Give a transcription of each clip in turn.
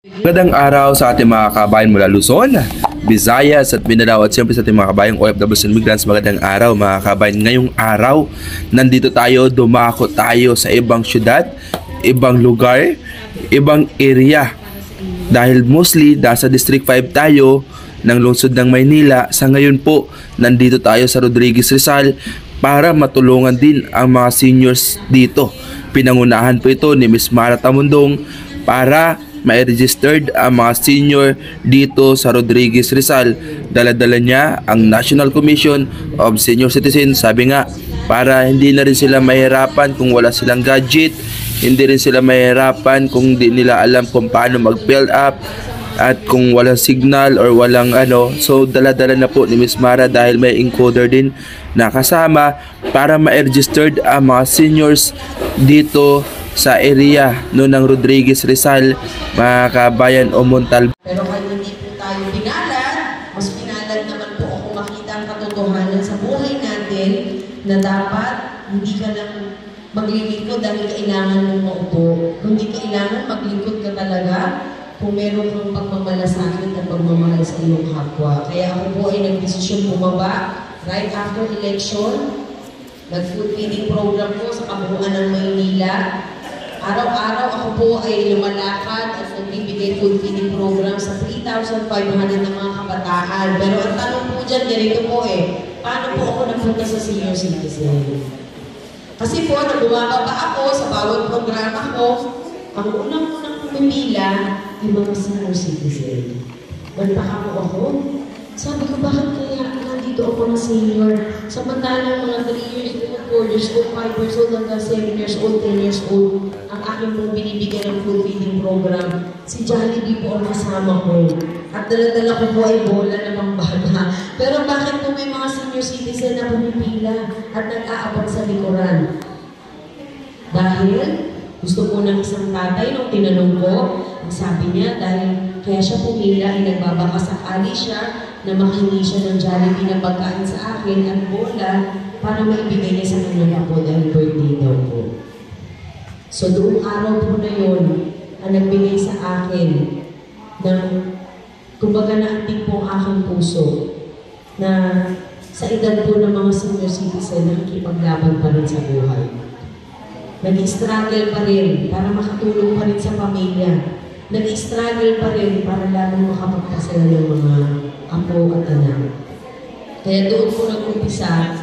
Magandang araw sa ating mga kabayan mula Luzon, Visayas at Mindanao at siyempre sa ating mga kabayang OFWs and migrants. Magandang araw mga kabayan. Ngayong araw, nandito tayo, dumako tayo sa ibang syudad, ibang lugar, ibang area. Dahil mostly, nasa District 5 tayo ng lungsod ng Maynila. Sa ngayon po, nandito tayo sa Rodriguez Rizal para matulungan din ang mga seniors dito. Pinangunahan po ito ni Ms. Mara Tamundong para ma-registered ang mga senior dito sa Rodriguez Rizal. Dala-dala niya ang National Commission of Senior Citizens. Sabi nga, para hindi na rin sila mahirapan kung wala silang gadget, hindi rin sila mahirapan kung di nila alam kung paano mag-fill up at kung walang signal or walang ano. So dala-dala na po ni Ms. Mara dahil may encoder din na kasama para ma-registered ang mga seniors dito sa area no ng Rodriguez Rizal, mga kabayan o Montalban. Pero kahit hindi po tayo pinalad, mas pinalad naman po ako makita ang katotohanan sa buhay natin na dapat hindi ka lang maglilingkod dahil kailangan mong maupo. Kundi kailangan maglingkod ka talaga kung meron kang pagmamalasakit at pagmamahal sa iyong kapwa. Kaya ako po ay nagdesisyon bumaba right after election. Nag-food feeding program po sa kabuuan ng Maynila. Araw-araw ako po ay lumalakad at nagbibigay food feeding program sa 3,500 na mga kabataan. Pero ang tanong po dyan, ganito po paano po ako nagpunta sa senior citizen? Kasi po, nang bumababa ako sa bawat programa ko, ang unang-unang pumipila ay mga senior citizen. Nagtaka po ako. Sabi ko, bakit kaya nandito ako na senior? Samantalang mga 3 years old, 4 years old, 5 years old, hanggang 7 years old, 10 years old, ang aking pong binibigyan ng food feeding program. Si Jollibee po ang kasama ko. At dala-dala ko po ay bola na pambata. Pero bakit po may mga senior citizen na pumipila at nag-aabang sa likuran? Dahil gusto po ng isang tatay nung tinanong ko, ang sabi niya, dahil kaya siya pumila ay nagbabaka sakali siya na makahingi siya ng Jollibee na pagkain sa akin at bola para maibigay niya sa kanyang apo dahil birthday daw po. So doong araw po na yun, ang nagbigay sa akin ng kumbaga naantig po ang aking puso na sa edad po ng mga senior citizen nakikipaglaban pa rin sa buhay. Nag-struggle pa rin para makatulong pa rin sa pamilya. Nag-struggle pa rin para lalong makapagpasaya ng mga apo at anak. Kaya doon po nag-umpisa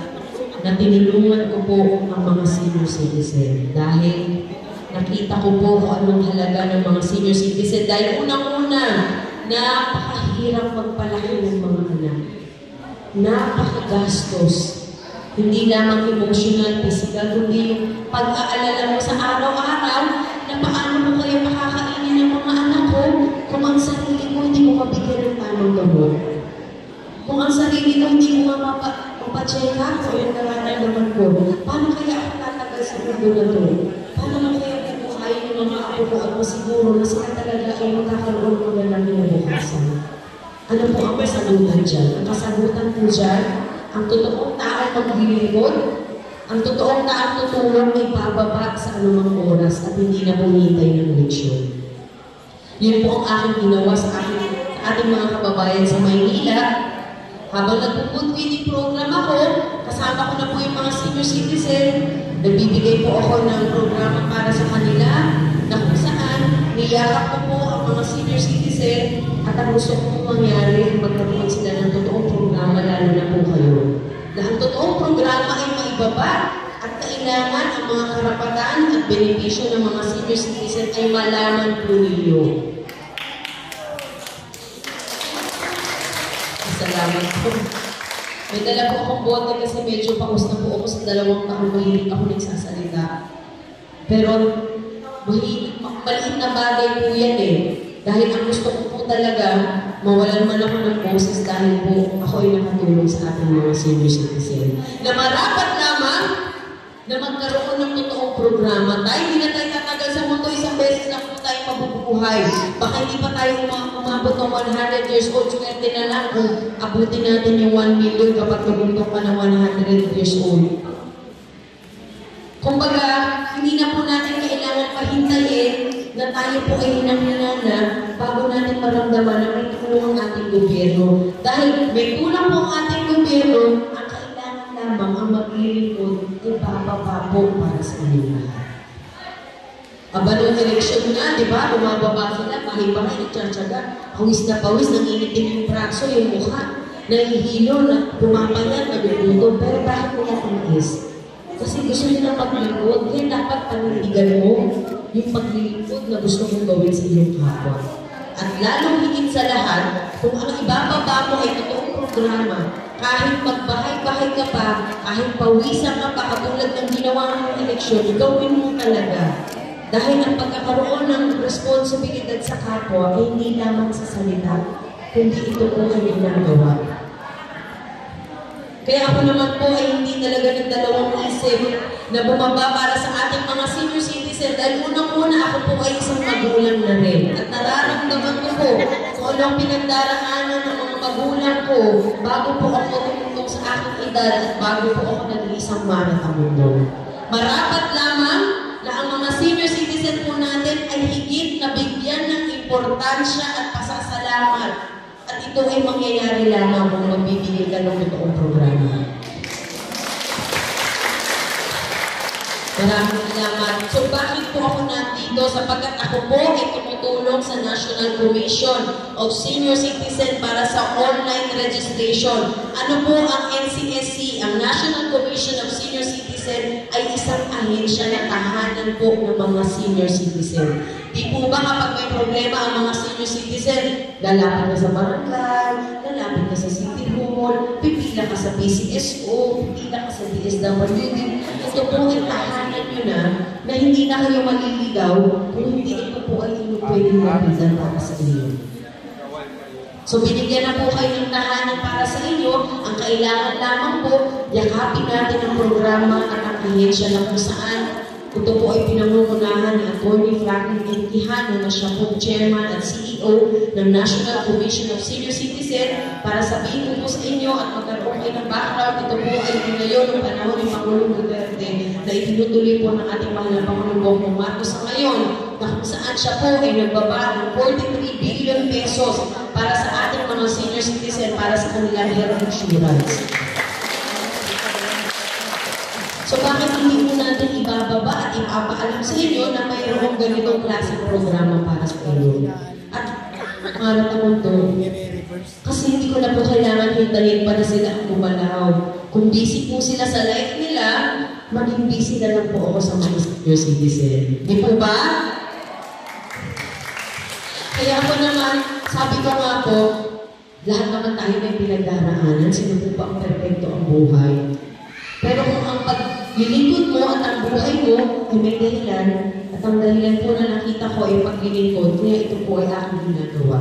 na tinulungan ko po ang mga senior citizen dahil nakita ko po kung anong halaga ng mga senior citizen dahil unang-una, napakahirap magpalaki ng mga anak. Napakagastos. Hindi lamang emotional, physical, kundi yung pag-aalala mo sa araw-araw na paano mo kaya makakainin ng mga anak ko kung ang sarili ko hindi mo mabigyan ng tamang gamot. Kung ang sarili ko hindi mo mapacheck up o yung nararamdaman ko, paano kaya ako tatagal sa mundo na to? Paano mo kaya bubuhayin ng mga apo ko at masiguro na sila talaga ay magkakaroon ng magandang kinabukasan? Ano po ang kasagutan dyan? Ang kasagutan po dyan, ang totoong taong maglilingkod, ang totoong taong tutulong ay bababa sa anumang oras at hindi na bumintay ng leksyon. Yun po ang aking ginawa sa ating mga kababayan sa Maynila. Habang nag-food feeding program ako, kasama ko na po yung mga senior citizen, nagbibigay po ako ng programa para sa kanila na kung saan niyakap ko po ang mga senior citizen at ang gusto kong mangyari magkaroon sila ng totoong programa, lalo na po kayo. Na ang totoong programa ay maibaba at kailangan ang mga karapatan at benepisyo ng mga senior citizen ay malaman po ninyo. Salamat po. May dala po akong bote kasi medyo paus na po ako sa 2 taon mahilig ako nagsasalita. Pero maliit na bagay po yan Dahil ang gusto ko po talaga, mawalan man ako ng boses dahil po ako ay nakatulong sa ating mga senior citizen. Na marapat lamang na magkaroon ng totoong programa. Hindi na tayo tatagal sa mundo, isang beses na po tayo mabubuhay. Baka hindi pa tayo umabot ng 100 years old, swerte na lang kung abutin natin yung 1 million kapag nabuntok ka ng 100 years old. Kumbaga, hindi na po natin kailangan pahintayin na na tayo po ay hinang-hinana bago natin maramdaman na may tulong ang ating gobyerno. Dahil may kulang po ang ating gobyerno, ang kailangan lamang ang maglilingkod ay bababa po para sa inyo lahat. Aba nung eleksyon na, di ba? Bumababa sila, bahay-bahay, nagtsatsaga. Pawis na pawis, nangingitim yung braso, yung mukha. Nahihilo, pumapayat, nagugutom. Pero bakit nila tumis? Kasi gusto nila paglingkod. Kaya dapat panindigan mo yung paglilingkod na gusto mong gawin sa iyong kapwa. At lalong higit sa lahat, kung ang ibababa mo ay totoong programa, kahit magbahay-bahay ka pa, kahit pawisan ka pa, katulad ng ginawa ng eleksyon, gawin mo talaga. Dahil ang pagkakaroon ng responsibilidad sa kapwa ay hindi lamang sa salita, kundi ito po ay ginagawa. Kaya ako naman po ay hindi talaga nagdalawang isip na bumaba para sa ating mga senior citizen dahil unang-una ako po ay isang magulang na rin. At nararamdaman ko po kung anong pinagdaraanan ng mga magulang ko bago po ako tumutong sa aking edad at bago po ako nag-iisang maratamundo. Marapat lamang na ang mga senior citizen po natin ay higit na bigyan ng importansya at pasasalamat. At ito ay mangyayari lamang kung magbibigay ka ng totoong programa. Maraming salamat. So bakit po ako nandito? Sapagkat ako po ay tumutulong sa National Commission of Senior Citizen para sa online registration. Ano po ang NCSC? Ang National Commission of Senior Citizen ay isang ahensya na tahanan po ng mga senior citizen. Di po ba kapag may problema ang mga senior citizen, lalapit ka sa barangay, lalapit ka sa City Hall, pipila ka sa PCSO, pipila ka sa DSWD. Ito po ay tahanan nyo na hindi na kayo maliligaw kung hindi ito po ay pwedeng mapitan para sa inyo. So binigyan na po kayo ng tahanan para sa inyo. Ang kailangan lamang po, yakapin natin ang programa at ang ahensya na kung saan ito po ay pinangungunahan ni Atty. Franklin M. Quijano na siya po Chairman at CEO ng National Commission of Senior Citizen para sabihin ko po sa inyo at magkaroon kayo ng background. Ito po ay ginayon ng panahon ni Pangulong Duterte na itinutuloy po ng ating mahal na Pangulong Bongbong Marcos sa ngayon na kung saan siya po ay nagbaba ng 43 billion pesos para sa ating mga senior citizen para sa kanilang health insurance. So bakit hindi po natin ibababa at ipapaalam sa inyo na mayroong ganitong klaseng programa para sa inyo? At marat naman to, kasi hindi ko na po kailangan hintayin pa na sila ang gumalaw. Kung busy po sila sa life nila, maging busy na lang po ako sa mga senior citizen. Di po ba? Kaya ako naman, sabi ko nga po, lahat naman tayo may pinagdaraanan, sino po ba ang perfecto ang buhay? Pero kung ang paglilingkod mo at ang buhay mo ay may dahilan, at ang dahilan po na nakita ko ay paglilingkod, kaya ito po ay aking ginagawa.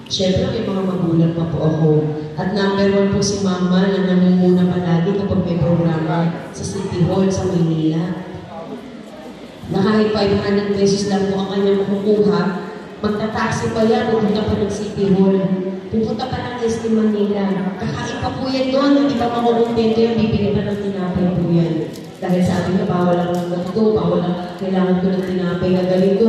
Siyempre, may mga magulang pa po ako. At number 1 po si Mama na namumuna palagi kapag may programa sa City Hall sa Maynila. Na kahit 500 pesos lang po ang kanya makukuha, magta-taxi pa yan, pupunta pa ng City Hall. Pupunta pa ng SD Manila. Kakain pa po yan doon, hindi pa makukumpento yan, bibili pa ng tinapay po yan. Dahil sabi niya, bawal lang ng ganito, bawal lang, kailangan ko ng tinapay na ganito,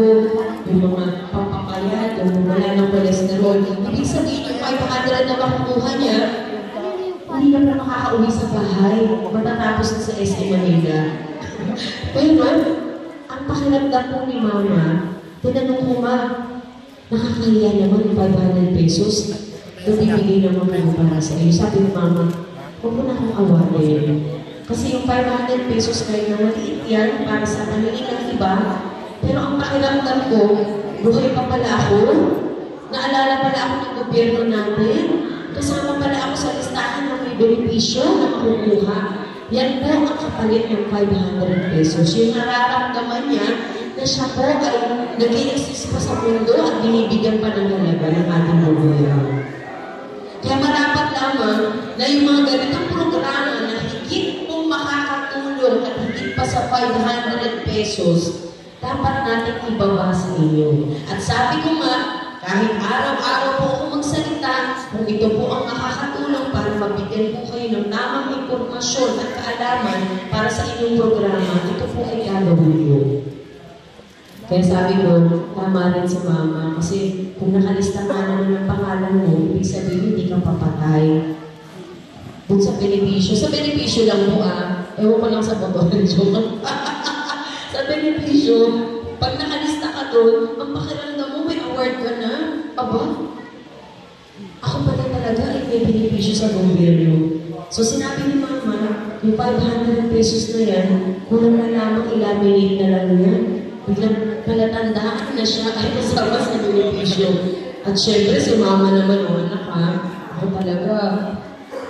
yung mga pampapayat, yung wala ng cholesterol. Ibig sabihin yung 500 na makukuha niya, hindi na pa makakauwi sa bahay, matatapos na sa SD Manila. Pero, ang pakiramdam po ni Mama, tinanong ko, Ma, nakakahiya naman yung 500 pesos. Bibigay naman ko para sa iyo. Sabi ni Mama, huwag mo na akong awatin. Kasi yung 500 pesos kayo na maliit yan para sa paningin ng iba. Pero ang pakiramdam ko, buhay pa pala ako. Naalala pala ako ng gobyerno natin. Kasama pala ako sa listahan ng may benepisyo na makukuha. Yan po ang kapalit ng 500 pesos. Yung nararamdaman niya na siya po ay nag-i-exist pa sa mundo at binibigyan pa ng halaga ng ating gobyerno. Kaya marapat lamang na yung mga ganitong programa na higit pong makakatulong at higit pa sa 500 pesos, dapat natin ibaba sa inyo. At sabi ko nga, kahit araw-araw po ako magsalita, kung ito po ang makakatulong para mabigyan po kayo ng tamang impormasyon at kaalaman para sa inyong programa, ito po ay gagawin ko. Kaya sabi ko, tama rin si Mama. Kasi kung nakalista ka naman ng pangalan mo, ibig sabihin hindi ka papatay. Doon sa benepisyo lang mo ewan ko lang sa babae, joke. Sa benepisyo, pag nakalista ka doon, ang pakiramdam mo, may award ka na. Aba, ako pala talaga ay may benepisyo sa gobyerno. So sinabi ni Mama, yung 500 pesos na yan, kulang na lamang i-laminate na lang yan. Biglang palatandaan na siya ay kasama sa benepisyo. At syempre, si Mama naman, anak ako talaga,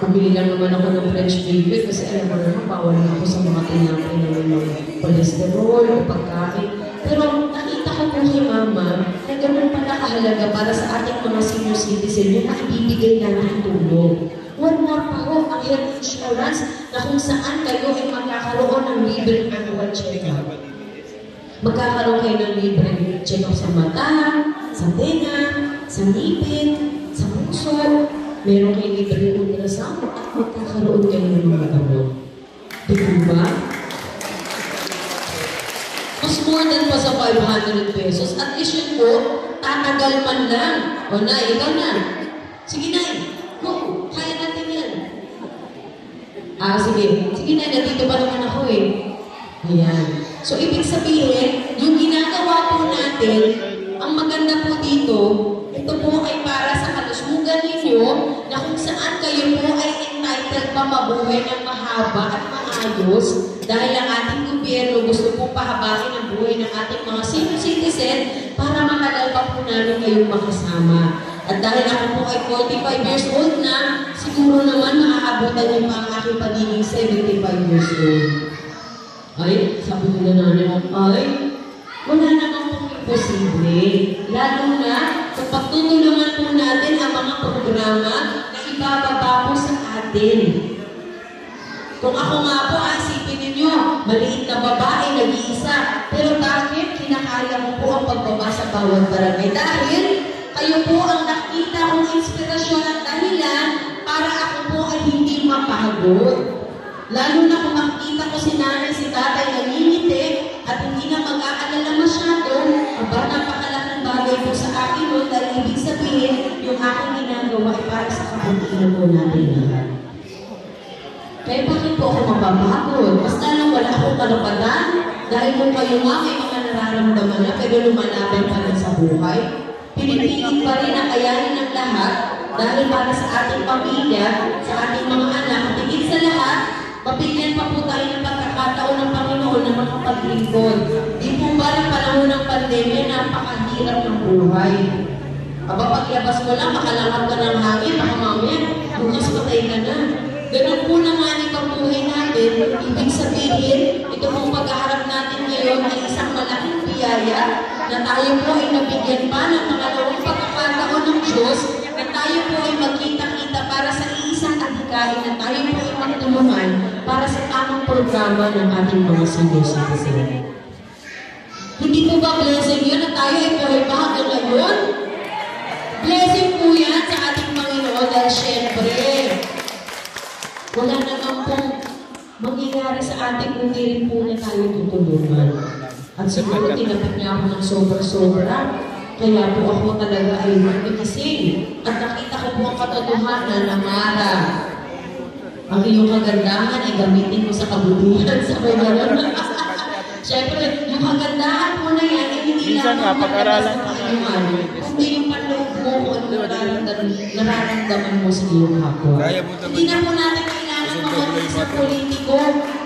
pumili lang naman ako ng French baby kasi alam mo naman, bawal na ako sa mga tinapay na mga cholesterol o pagkain. Pero nakita ko po kay Mama na ganun pala kahalaga para sa ating mga senior citizen yung naibibigay natin tulong. One more pa ho, ang health insurance na kung saan kayo ay magkakaroon ng libreng annual check-up. Magkakaroon kayo ng libreng check-up sa mata, sa tenga, sa ngipin, sa puso. Meron kayo libreng ultrasound at magkakaroon kayo ng mga gamot. Di ba? Mas more than pa sa 500 pesos. At least yun po, tatagal man lang. O na, ikaw na. Sige na, go. Kaya natin yan. Sige. Sige na, nandito pa naman ako Ayan. So, ibig sabihin, yung ginagawa po natin, ang maganda po dito, ito po ay para sa kalusugan ninyo na kung saan kayo po ay entitled pa mabuhay ng mahaba at maayos dahil ang ating gobyerno gusto po pahabakin ang buhay ng ating mga senior citizen para matagal pa po namin kayong makasama. At dahil ako po ay 45 years old na, siguro naman maaabutan niyo pa ang aking pagiging 75 years old. Ay, sabi ko na nanay, wala naman pong imposible. Lalo na, kung pagtutulungan po natin ang mga programa na ibababa po sa atin. Kung ako nga po, isipin ninyo, maliit na babae, nag-iisa. Pero bakit kinakaya mo po ang pagbaba sa bawat barangay? Dahil kayo po ang nakita kong inspirasyon at dahilan para ako po ay hindi mapagod. Lalo na kung makikita ko si nanay, si tatay nangingiti at hindi na mag-aalala masyado, napakalaking bagay po sa akin mo dahil ibig sabihin yung aking ginagawa ay para sa kabutihan po natin lahat. Kaya bakit po ako mapapagod? Basta lang wala akong kalapatan dahil kung kayo nga may mga nararamdaman na pero lumalaban pa rin sa buhay, pinipilit pa rin ang kayanin ng lahat dahil para sa ating pamilya, sa ating mga anak, at higit sa lahat, mabigyan pa po tayo ng pagkakataon ng Panginoon na makapaglingkod. Di po ba ng panahon ng pandemya, napakahirap ng buhay. Aba, paglabas mo lang, makalangap ka ng hangin, baka mamaya, bukas patay ka na. Ganun po naman ang buhay natin. Ibig sabihin, ito pong paghaharap natin ngayon ay isang malaking biyaya na tayo po ay nabigyan pa ng pangalawang pagkakataon ng Diyos na tayo po ay magkita-kita para sa iisang adhikain na tayo po ay magtulungan para sa tamang programa ng ating mga senior citizen. Hindi po ba blessing yun na tayo ay buhay pa hanggang ngayon? Blessing po yan sa ating Panginoon dahil syempre, wala naman pong mangyayari sa ating kung hindi rin po na tayo tutulungan. At siguro tinapit niya ako ng sobra-sobra. Kaya po ako talaga ay nagising. At nakita ko po ang katotohanan na Mara, ang iyong kagandahan ay gamitin mo sa kabutihan sa kanya. Siyempre, yung kagandahan mo na yan ay hindi lamang maglabas ng kanyuhan, kundi yung panloob mo kung ano nararamdaman mo sa iyong kapwa. Hindi na po natin kailangan mga isang politiko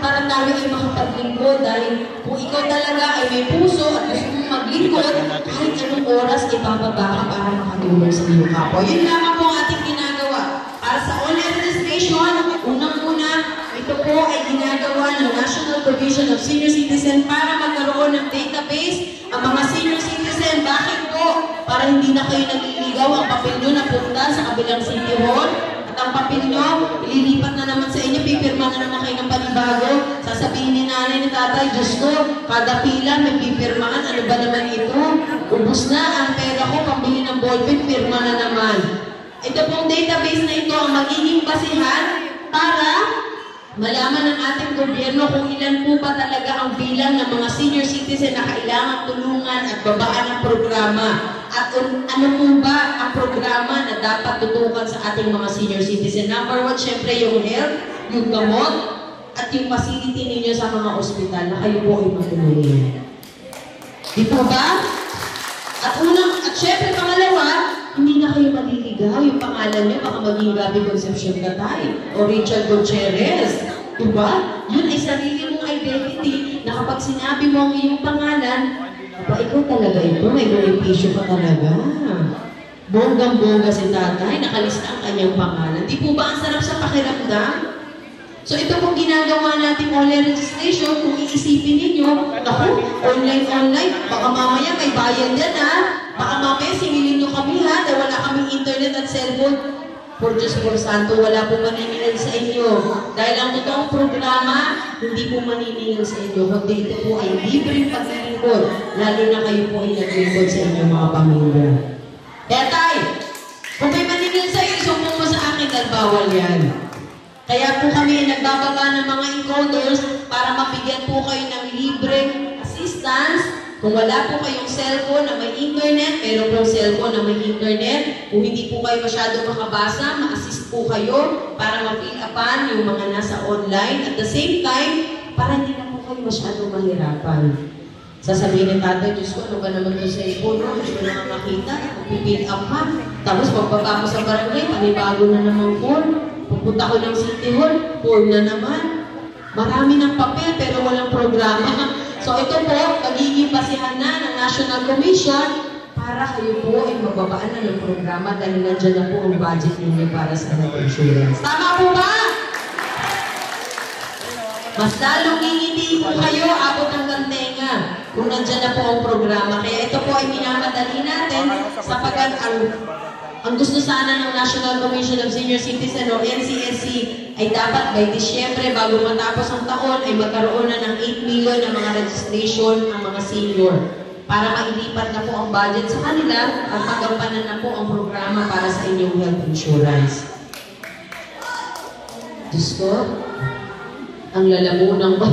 para tayo ay makapaglingkod dahil kung ikaw talaga ay may puso at gusto mong maglingkod, kahit anong oras ibababa ka para makatulong sa iyong kapwa. Yun lamang po ang ating ginagawa. Para sa all administration, unang-una, ito po ay ginagawa ng National Provision of Senior Citizen para magkaroon ng database ang mga senior citizen. Bakit po? Para hindi na kayo naliligaw ang papel nyo na punta sa kabilang City Hall. At ang papel nyo, ililipat na naman sa inyo, pipirma na naman kayo ng panibago. Sasabihin ni nanay ni tatay, Diyos ko, kada pila may pipirmaan, ano ba naman ito? Ubus na ang pera ko, pambili ng ballpen, pirma na naman. Ito pong database na ito ang magiging basihan para malaman ng ating gobyerno kung ilan po ba talaga ang bilang ng mga senior citizen na kailangan tulungan at babaan ng programa. At ano po ba ang programa na dapat tutukan sa ating mga senior citizen? Number one, syempre yung health, yung gamot, at yung facility ninyo sa mga ospital na kayo po ay matulungan. Di po ba? At syempre pangalawa, hindi na kayo maliligaw. Yung pangalan niyo, baka maging Gabby Concepcion Gatay o Richard Gutierrez. Diba? Yun ay sarili mong identity na kapag sinabi mo ang iyong pangalan, ikaw talaga ito, may benepisyo ka talaga. Bonggang-bongga si tatay, nakalista ang kanyang pangalan. Di po ba ang sarap sa pakiramdam? So ito pong ginagawa natin online registration, kung iisipin ninyo, naku, online, baka mamaya may bayan yan ha, baka mamaya singilin nyo kami ha, dahil wala kaming internet at cellphone. For Diyos por Santo, wala po maniningil sa inyo. Dahil ang totoong programa, hindi po maniningil sa inyo, kundi ito po ay libreng paglilingkod, lalo na kayo po ay naglingkod sa inyong mga pamilya. Kaya tay, kung may maniningil sa iyo, isumbong mo sa akin dahil bawal yan. Kaya po kami nagbababa ng mga encoders para mabigyan po kayo ng libreng assistance. Kung wala po kayong cellphone na may internet, meron pong cellphone na may internet. Kung hindi po kayo masyado makabasa, ma-assist po kayo para ma-fill upan yung mga nasa online. At the same time, para hindi na po kayo masyado mahirapan. Sasabihin ni tatay, Diyos ko, ano ba naman ito sa cellphone? Hindi ko na makita, mag-fill up ka. Tapos pagbaba ko sa barangay, panibago na naman phone. Pupunta ko ng City Hall, form na naman. Marami ng papel pero walang programa. So ito po, magiging basihan na ng National Commission para kayo po ay magbabaan na ng programa dahil nandiyan na po ang budget ninyo para sa health insurance. Tama po ba? Mas lalong ngingiti po kayo, abot hanggang tenga kung nandiyan na po ang programa. Kaya ito po ay minamadali natin sapagkat ang gusto sana ng National Commission of Senior Citizen o NCSC ay dapat by Disyembre bago matapos ang taon ay magkaroon na ng 8 million ng mga registration ang mga senior para mailipat na po ang budget sa kanila at magampanan na po ang programa para sa inyong health insurance. Diyos ko, ang lalamunan ko.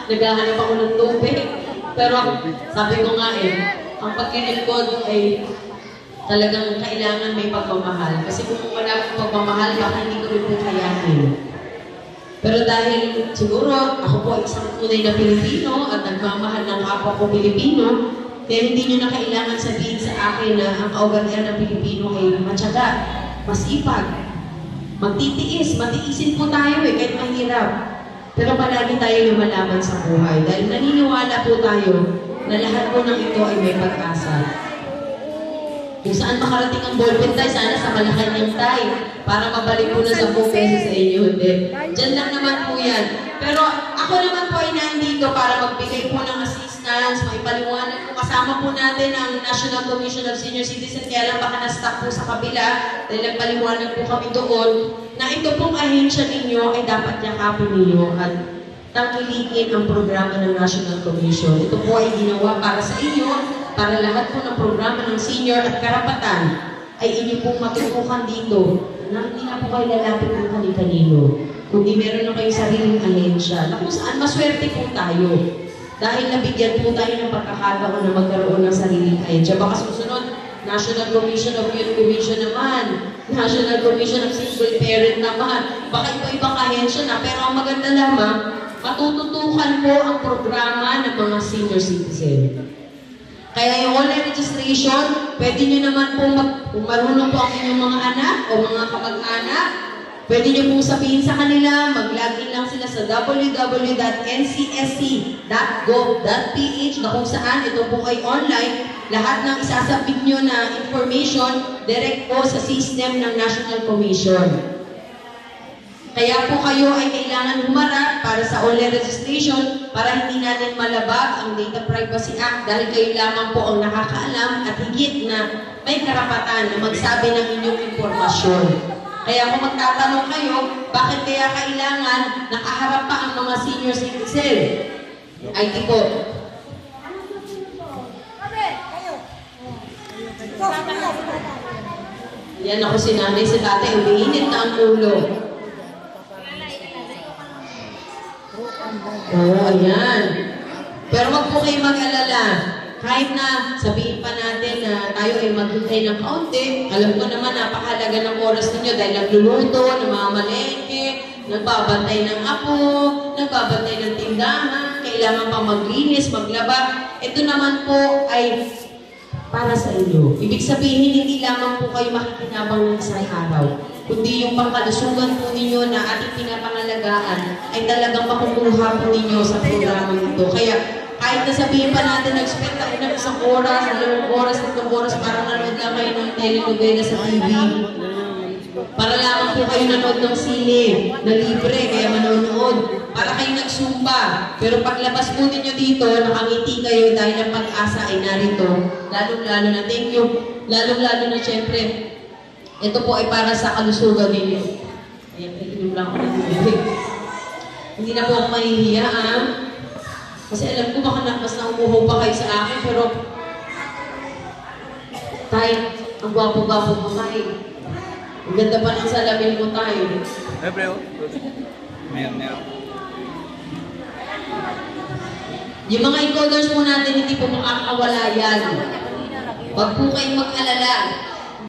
Naghahanap ako ng tubig. Pero sabi ko nga ang pagkilingkod ay talagang kailangan may pagmamahal. Kasi kung wala akong pagmamahal, baka hindi ko rin po kayanin. Pero dahil siguro ako po isang tunay na Pilipino at nagmamahal ng kapwa ko Pilipino, kaya hindi nyo na kailangan sabihin sa akin na ang kaugalian ng Pilipino ay matyaga, masipag, magtitiis, matiisin po tayo kahit mahirap. Pero palagi tayo lumalaban sa buhay dahil naniniwala po tayo na lahat po ng ito ay may pag-asa. Kung saan makarating ang ballpen tayo, sana sa Malacanang tayo para mabalik po na 10 pesos sa inyo. Hindi. Diyan lang naman po yan. Pero ako naman po ay nandito para magbigay po ng assistance, maipaliwanag po. Kasama po natin ang National Commission of Senior Citizen, kaya lang baka na-stuck po sa kabila dahil nagpaliwanag po kami doon na ito pong ahensya ninyo ay dapat yakapin ninyo at tangkilikin ang programa ng National Commission. Ito po ay ginawa para sa inyo, para lahat po ng programa ng senior at karapatan ay inyo pong matutukan dito na hindi na po kayo lalapit ng kani-kanino. Kundi meron na kayong sariling ahensya na kung saan maswerte po tayo. Dahil nabigyan po tayo ng pagkakataon na magkaroon ng sariling ahensya. Baka susunod, National Commission of Youth Commission naman, National Commission of Single Parent naman, baka iba-ibang ahensya na. Pero ang maganda lamang, matututukan po ang programa ng mga senior citizen. Kaya yung online registration, pwede nyo naman po, kung marunong po ang inyong mga anak o mga kamag-anak, pwede nyo pong sabihin sa kanila, mag-login lang sila sa www.ncsc.gov.ph na kung saan ito po ay online, lahat ng isasabit nyo na information, direct po sa system ng National Commission. Kaya po kayo ay kailangan humarap para sa online registration para hindi natin malabag ang Data Privacy Act dahil kayo lamang po ang nakakaalam at higit na may karapatan na magsabi ng inyong impormasyon. Kaya kung magtatanong kayo, bakit kaya kailangan nakaharap pa ang mga senior citizen? Ay di po. Yan ako si nanay, si tatay, umiinit na ang ulo. Oo, ayan. Pero wag po kayo mag-alala. Kahit na sabihin pa natin na tayo ay maghintay ng kaunti, alam ko naman napakahalaga ng oras ninyo dahil nagluluto, namamalengke, nagbabantay ng apo, nagbabantay ng tindahan, kailangan pa maglinis, maglaba. Ito naman po ay para sa inyo. Ibig sabihin, hindi lamang po kayo makikinabang ng isang araw, kundi yung pangkalusugan po ninyo na ating pinapangalagaan ay talagang makukuha po ninyo sa programa nito. Kaya kahit nasabihin pa natin nag-spend tayo ng isang oras, 2 oras, 3 oras para nanood lang kayo ng telenovela sa TV. Para lamang po kayo nanood ng sine na libre, kaya manonood. Para kayo nagsumba. Pero paglabas po ninyo dito, nakangiti kayo dahil ang pag-asa ay narito. Lalong-lalo na, thank you. Lalong-lalo na syempre, ito po ay para sa kalusugan ninyo. Ayan, inom lang ako ng tubig. Hindi na po ako mahihiya, Kasi alam ko baka mas naumuho pa kayo sa akin, pero tayo, ang gwapo-gwapo mo tayo. Ang ganda pa ng salamin mo tayo. Bro. Meron. Yung mga encoders po natin, hindi po makakawala yan. Huwag po kayong mag-alala.